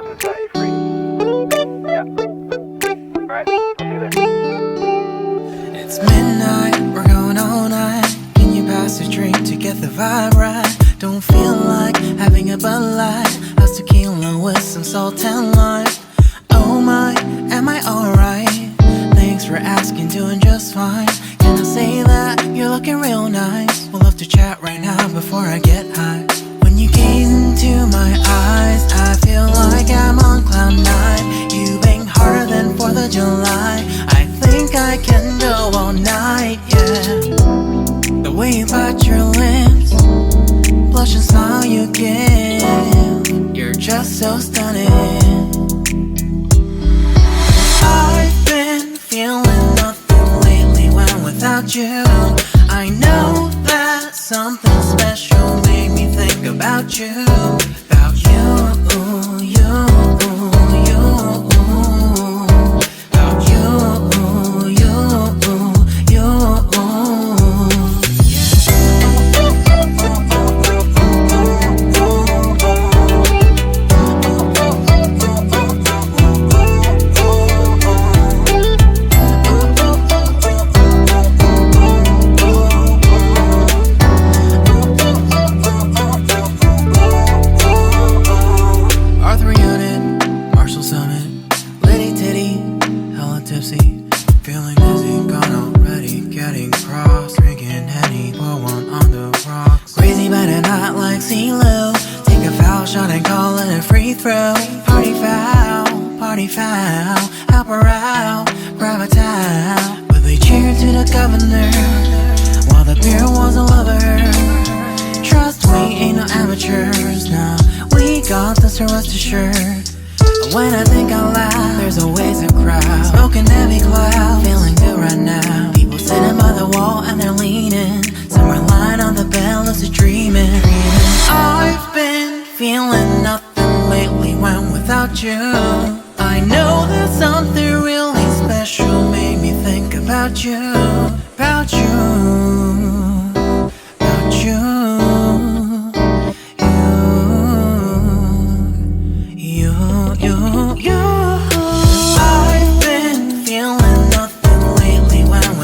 goes and set you free. Yeah. Alright, I'll see you there. It's midnight, we're going all night. Can you pass a drink to get the vibe right? Don't feel like having a Bud Light. How's tequila with some salt and lime? Oh my, am I alright? Thanks for asking, doing just fine. Can I say that you're looking real nice? We'll have to chat right now before I get high. When you gaze into my eyes, I feel like I'm on cloud nine. You bang harder than 4th of July. I think I can go all night, yeah. The way you bite your lips, blush and smile you give, you're just so stunning. I've been feeling nothing lately when without you. I know that something special made me think about you. About you, you, you. About you, you, you. Feeling dizzy, gone already, getting cross. Drinking Henny, pour one on the rocks. Crazy but not like CeeLo. Take a foul shot and call it a free throw. Party foul, help her out, grab a towel. But they cheered to the governor, while the beer was a lover. Trust we ain't no amateurs, nah. We got this, rest assured. When I think out loud, there's always a crowd. Smoking heavy cloud, feeling good right now. People sitting by the wall and they're leaning. Some are lying on the bed, lucid dreaming. I've been feeling nothing lately when without you.